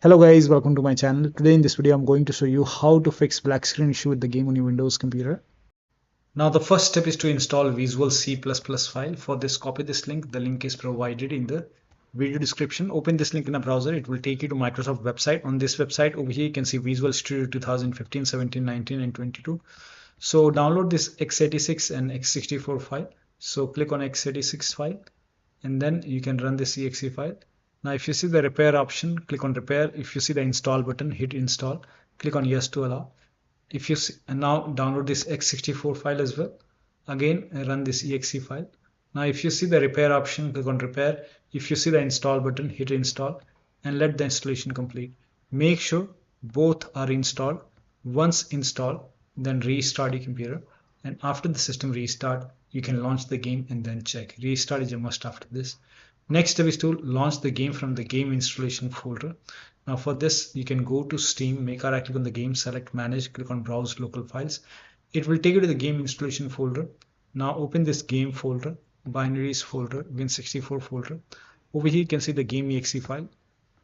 Hello guys, welcome to my channel. Today in this video I'm going to show you how to fix black screen issue with the game on your Windows computer. Now the first step is to install Visual C++ file. For this, copy this link. The link is provided in the video description. Open this link in a browser. It will take you to Microsoft website. On this website over here you can see Visual Studio 2015, 17, 19 and 22. So download this x86 and x64 file. So click on x86 file and then you can run this exe file. Now if you see the repair option, click on repair. If you see the install button, hit install. Click on yes to allow. If you see, and now download this x64 file as well. Again run this exe file. Now if you see the repair option, click on repair. If you see the install button, hit install and let the installation complete. Make sure both are installed. Once installed, then restart your computer, and after the system restart you can launch the game and then check. Restart is a must after this. Next step is to launch the game from the game installation folder. Now for this you can go to Steam, make a right click on the game, select manage, click on browse local files. It will take you to the game installation folder. Now open this game folder, binaries folder, Win64 folder. Over here you can see the game exe file.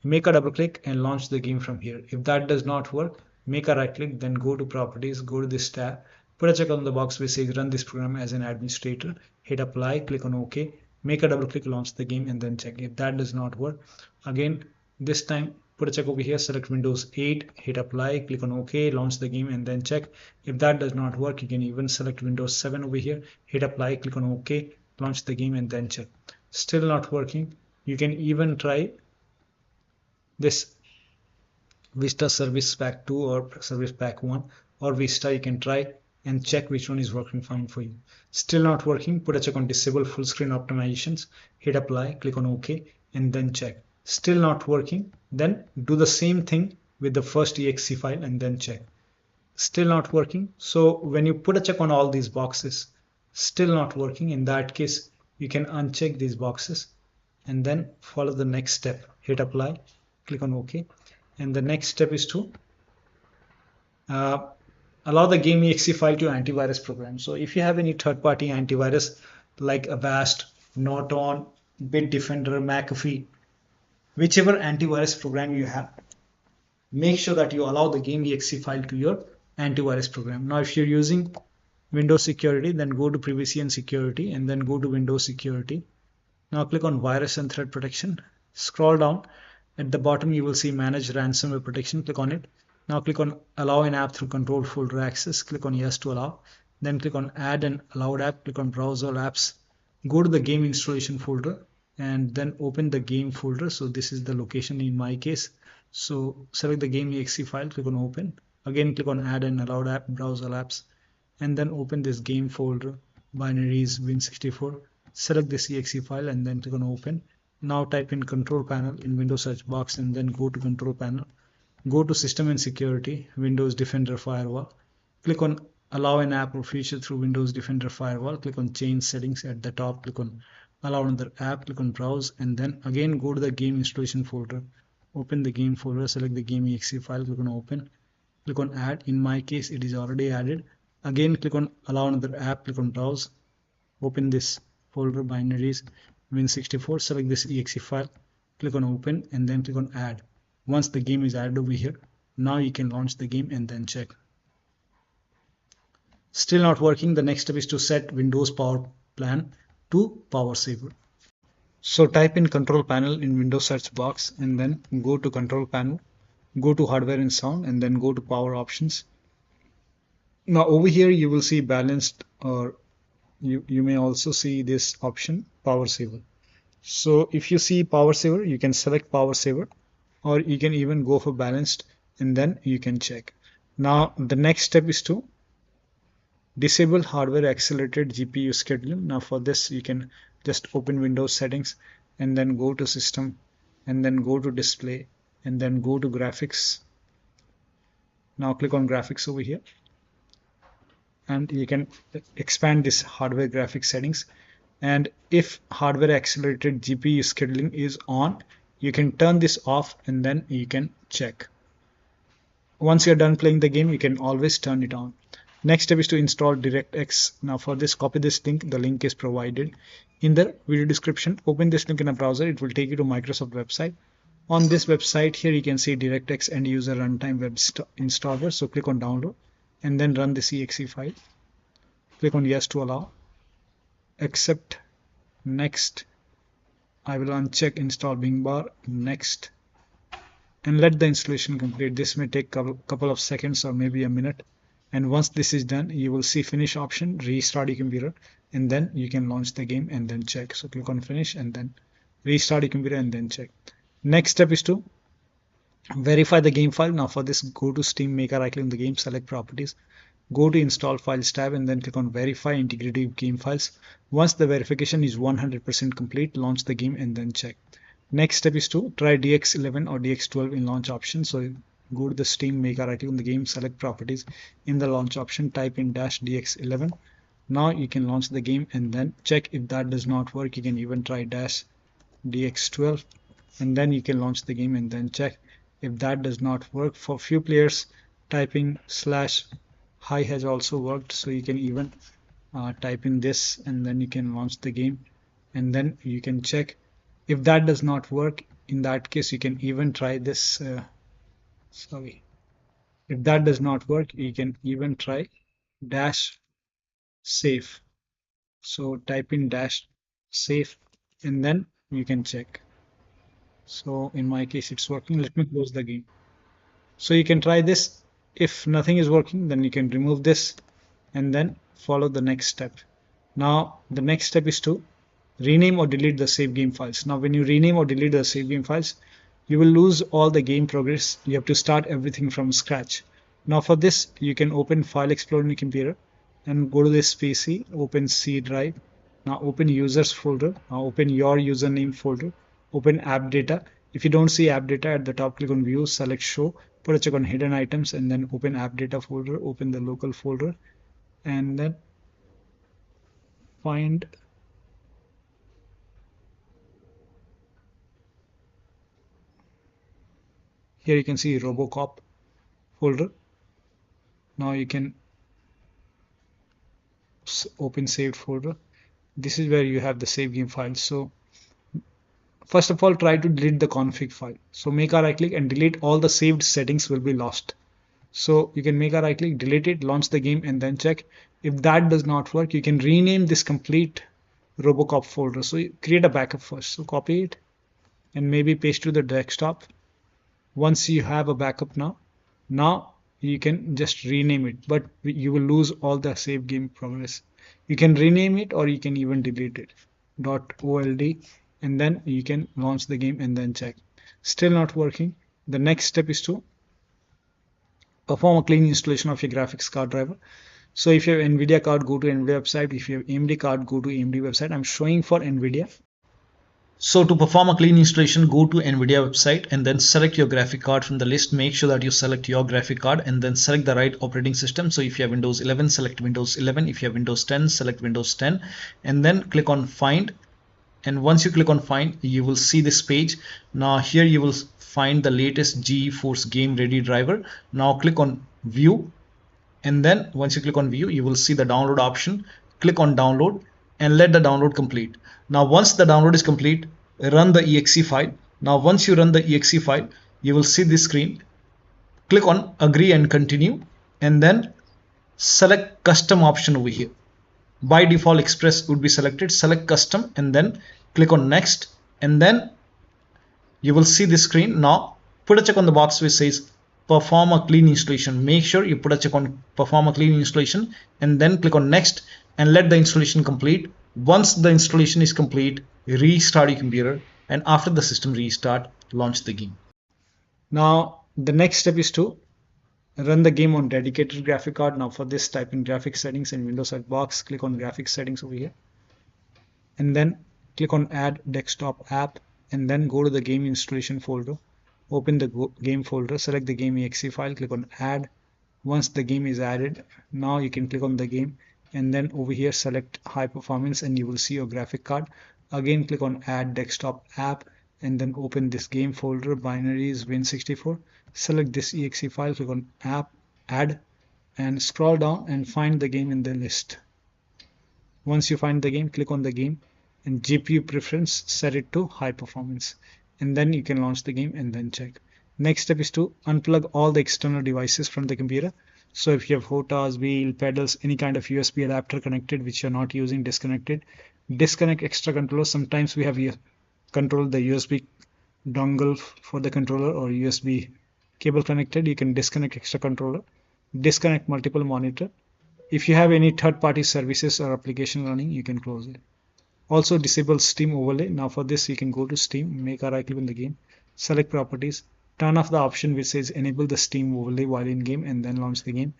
Make a double click and launch the game from here. If that does not work, make a right click, then go to properties, go to this tab, put a check on the box which says run this program as an administrator, hit apply, click on OK. Make a double click, launch the game and then check. If that does not work, again this time put a check over here, select Windows 8, hit apply, click on OK, launch the game and then check. If that does not work, you can even select Windows 7 over here, hit apply, click on OK, launch the game and then check. Still not working, you can even try this Vista Service Pack 2 or Service Pack 1 or Vista. You can try and check which one is working fine for you. Still not working, put a check on disable full screen optimizations, hit apply, click on OK and then check. Still not working, then do the same thing with the first exe file and then check. Still not working. So when you put a check on all these boxes, still not working, in that case you can uncheck these boxes and then follow the next step, hit apply, click on OK, and the next step is to allow the game exe file to antivirus program. So if you have any third-party antivirus like Avast, Norton, Bitdefender, McAfee, whichever antivirus program you have, make sure that you allow the game exe file to your antivirus program. Now if you're using Windows Security, then go to Privacy and Security and then go to Windows Security. Now click on Virus and Threat Protection. Scroll down. At the bottom you will see Manage Ransomware Protection. Click on it. Now click on Allow an app through control folder access. Click on Yes to allow. Then click on Add an allowed app. Click on Browse all apps. Go to the game installation folder and then open the game folder. So this is the location in my case. So select the game exe file. Click on Open. Again click on Add an allowed app. Browse all apps. And then open this game folder, binaries, Win64. Select this exe file and then click on Open. Now type in Control Panel in Windows search box and then go to Control Panel. Go to System and Security, Windows Defender Firewall. Click on Allow an app or feature through Windows Defender Firewall. Click on Change Settings at the top. Click on Allow another app. Click on Browse and then again go to the game installation folder. Open the game folder, select the game exe file. Click on Open. Click on Add. In my case, it is already added. Again, click on Allow another app. Click on Browse. Open this folder, binaries, Win64. Select this exe file. Click on Open and then click on Add. Once the game is added over here, now you can launch the game and then check. Still not working. The next step is to set Windows Power Plan to Power Saver. So type in Control Panel in Windows search box and then go to Control Panel, go to Hardware and Sound and then go to Power Options. Now over here you will see balanced, or you may also see this option Power Saver. So if you see Power Saver, you can select Power Saver, or you can even go for balanced and then you can check. Now the next step is to disable hardware accelerated GPU scheduling. Now for this you can just open Windows settings and then go to System and then go to Display and then go to Graphics. Now click on Graphics over here and you can expand this hardware graphics settings, and if hardware accelerated GPU scheduling is on, you can turn this off and then you can check. Once you're done playing the game, you can always turn it on. Next step is to install DirectX. Now for this, copy this link. The link is provided in the video description. Open this link in a browser. It will take you to Microsoft website. On this website here, you can see DirectX end user runtime web installer. So click on download and then run this exe file. Click on yes to allow, accept, next. I will uncheck install Bing bar, next, and let the installation complete. This may take a couple of seconds or maybe a minute. And once this is done, you will see finish option, restart your computer, and then you can launch the game and then check. So click on finish and then restart your computer and then check. Next step is to verify the game file. Now for this, go to Steam, make a right click on the game, select properties, go to install files tab and then click on verify integrity of game files. Once the verification is 100% complete, launch the game and then check. Next step is to try DX11 or DX12 in launch option. So go to the Steam, make a right click on the game, select properties, in the launch option type in -DX11. Now you can launch the game and then check. If that does not work, you can even try -DX12 and then you can launch the game and then check. If that does not work, for few players typing /hi has also worked, so you can even type in this and then you can launch the game and then you can check. If that does not work, in that case you can even try this if that does not work, you can even try -save. So type in -save and then you can check. So in my case it's working. Let me close the game. So you can try this. If nothing is working, then you can remove this and then follow the next step. Now the next step is to rename or delete the save game files. Now when you rename or delete the save game files, you will lose all the game progress. You have to start everything from scratch. Now for this, you can open File Explorer on your computer and go to this PC, open C drive. Now open users folder. Now open your username folder. Open app data. If you don't see app data at the top, click on view, select show, put a check on hidden items and then open app data folder, open the local folder and then find here you can see RoboCop folder. Now you can open saved folder. This is where you have the save game file. So first of all, try to delete the config file. So make a right click and delete all the saved settings will be lost. So you can make a right click, delete it, launch the game and then check. If that does not work, you can rename this complete RoboCop folder. So you create a backup first. So copy it and maybe paste to the desktop. Once you have a backup now you can just rename it, but you will lose all the save game progress. You can rename it or you can even delete it. .old and then you can launch the game and then check. Still not working. The next step is to perform a clean installation of your graphics card driver. So if you have NVIDIA card, go to NVIDIA website. If you have AMD card, go to AMD website. I'm showing for NVIDIA. So to perform a clean installation, go to NVIDIA website and then select your graphic card from the list. Make sure that you select your graphic card and then select the right operating system. So if you have Windows 11, select Windows 11. If you have Windows 10, select Windows 10 and then click on find. And once you click on find, you will see this page. Now here you will find the latest GeForce Game Ready driver. Now click on view and then once you click on view, you will see the download option. Click on download and let the download complete. Now once the download is complete, run the exe file. Now once you run the exe file, you will see this screen. Click on agree and continue and then select custom option over here. By default express would be selected. Select custom and then click on next and then you will see this screen. Now put a check on the box which says perform a clean installation. Make sure you put a check on perform a clean installation and then click on next and let the installation complete. Once the installation is complete, restart your computer and after the system restart, launch the game. Now the next step is to run the game on dedicated graphic card. Now for this, type in graphics settings in Windows search box, click on graphics settings over here and then click on add desktop app and then go to the game installation folder. Open the game folder, select the game exe file, click on add. Once the game is added, now you can click on the game and then over here select high performance and you will see your graphic card. Again click on add desktop app and then open this game folder, binaries win64. Select this exe file, click on app, add and scroll down and find the game in the list. Once you find the game, click on the game and GPU preference, set it to high performance and then you can launch the game and then check. Next step is to unplug all the external devices from the computer. So if you have hotas, wheel, pedals, any kind of USB adapter connected which you're not using, disconnected. Disconnect extra controllers. Sometimes we have control the USB dongle for the controller or USB cable connected. You can disconnect extra controller. Disconnect multiple monitor. If you have any third-party services or application running, you can close it. Also disable Steam overlay. Now for this, you can go to Steam, make a right click on the game, select properties, turn off the option which says enable the Steam overlay while in game, and then launch the game.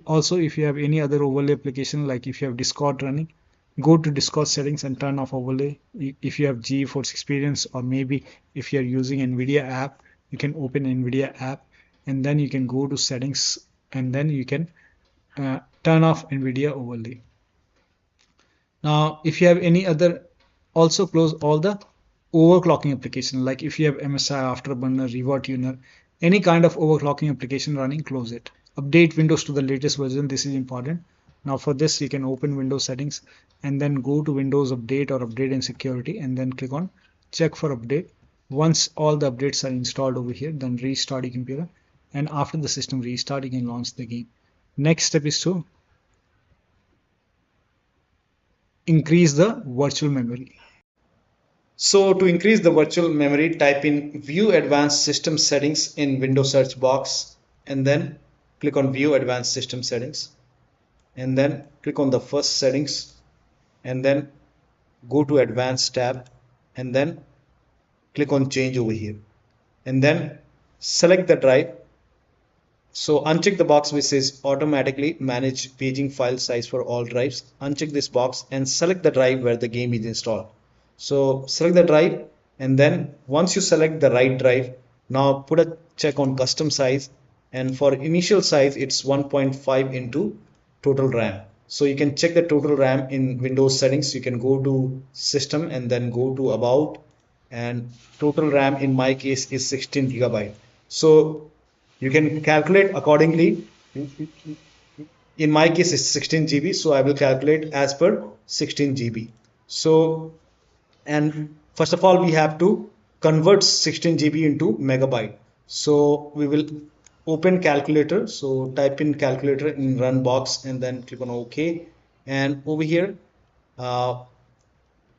Also, if you have any other overlay application, like if you have Discord running, go to Discord settings and turn off overlay. If you have GeForce Experience, or maybe if you're using NVIDIA app, you can open NVIDIA app, and then you can go to settings, and then you can turn off NVIDIA overlay. Now, if you have any other, also close all the overclocking application. Like if you have MSI Afterburner, ReverTuner, any kind of overclocking application running, close it. Update Windows to the latest version. This is important. Now for this, you can open Windows settings and then go to Windows Update or Update and Security, and then click on check for update. Once all the updates are installed over here, then restart your computer, and after the system restart, you can launch the game. Next step is to increase the virtual memory. So to increase the virtual memory, type in View Advanced System Settings in Windows search box, and then click on View Advanced System Settings, and then click on the first settings, and then go to Advanced tab, and then click on Change over here, and then select the drive. So uncheck the box which says automatically manage paging file size for all drives. Uncheck this box and select the drive where the game is installed. So select the drive, and then once you select the right drive, now put a check on custom size, and for initial size it's 1.5 into total RAM. So you can check the total RAM in Windows settings. You can go to system and then go to about, and total RAM in my case is 16 GB. So you can calculate accordingly. In my case it's 16 GB, so I will calculate as per 16 GB. So, and first of all we have to convert 16 GB into megabyte. So we will open calculator. So type in calculator in run box and then click on OK, and over here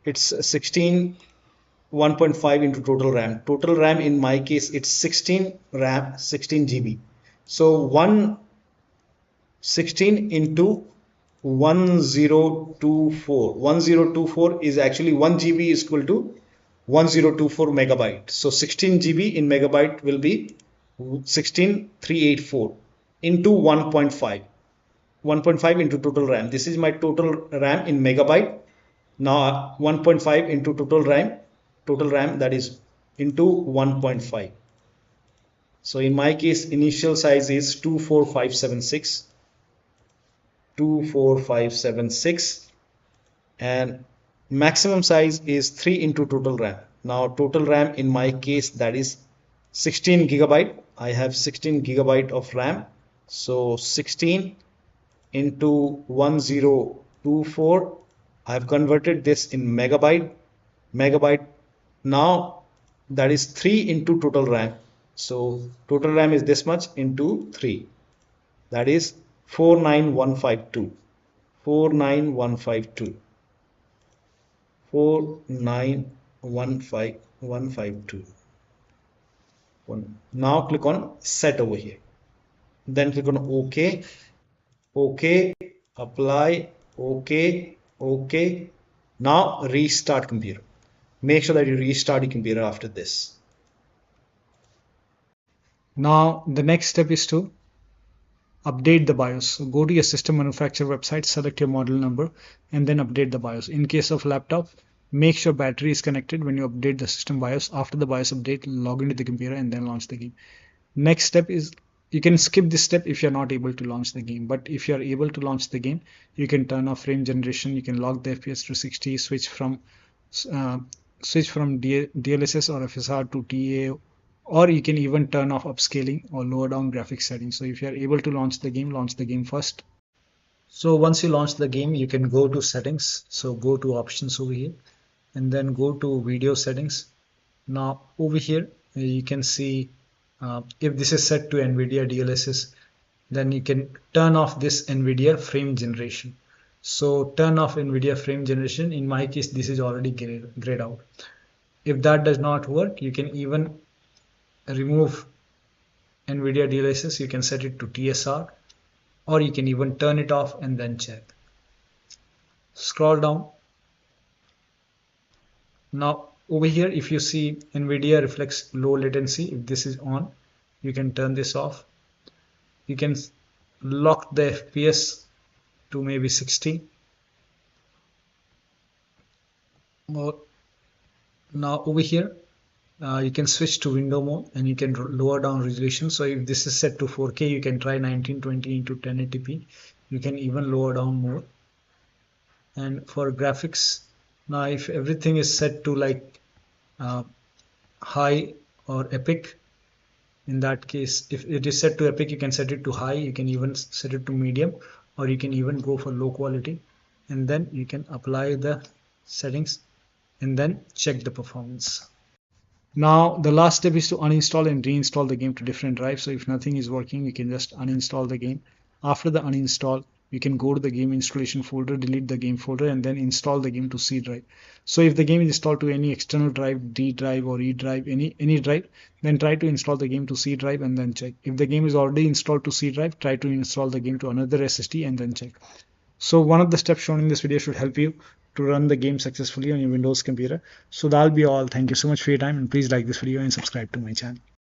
it's 1.5 into total RAM. Total RAM in my case it's 16 RAM, 16 GB. So 16 into 1024. 1024 is actually 1 GB is equal to 1024 megabyte. So 16 GB in megabyte will be 16384 into 1.5. 1.5 into total RAM. This is my total RAM in megabyte. Now 1.5 into total RAM, that is into 1.5. So in my case initial size is 24576, and maximum size is 3 into total RAM. Now total RAM in my case, that is 16 GB. I have 16 GB of RAM. So 16 into 1024, I have converted this in megabyte. Now that is 3 into total RAM. So total RAM is this much into 3, that is 49152. 49152. Now click on set over here, then click on OK, apply, OK. Now restart computer. Make sure that you restart your computer after this. Now the next step is to update the BIOS. So go to your system manufacturer website, select your model number, and then update the BIOS. In case of laptop, make sure battery is connected when you update the system BIOS. After the BIOS update, log into the computer and then launch the game. Next step is, you can skip this step if you're not able to launch the game, but if you're able to launch the game, you can turn off frame generation, you can lock the FPS to 60, switch from DLSS or FSR to TA, or you can even turn off upscaling or lower down graphics settings. So if you are able to launch the game first. So once you launch the game, you can go to settings. So go to options over here and then go to video settings, Now over here you can see if this is set to NVIDIA DLSS, then you can turn off this NVIDIA frame generation. So turn off NVIDIA frame generation. In my case, this is already grayed out. If that does not work, you can even remove NVIDIA DLSS. You can set it to TSR, or you can even turn it off and then check. Scroll down. Now over here, if you see NVIDIA reflects low latency, if this is on, you can turn this off. You can lock the FPS to maybe 60. Now over here, you can switch to window mode and you can lower down resolution. So if this is set to 4K, you can try 1920 into 1080p. You can even lower down more. And for graphics, now if everything is set to like high or epic, in that case, if it is set to epic, you can set it to high. You can even set it to medium, or you can even go for low quality, and then you can apply the settings and then check the performance. Now the last step is to uninstall and reinstall the game to different drives. So if nothing is working, you can just uninstall the game. After the uninstall, you can go to the game installation folder, delete the game folder, and then install the game to C drive. So if the game is installed to any external drive, D drive or E drive, any drive, then try to install the game to C drive and then check. If the game is already installed to C drive, try to install the game to another SSD and then check. So one of the steps shown in this video should help you to run the game successfully on your Windows computer. So that'll be all. Thank you so much for your time, and please like this video and subscribe to my channel.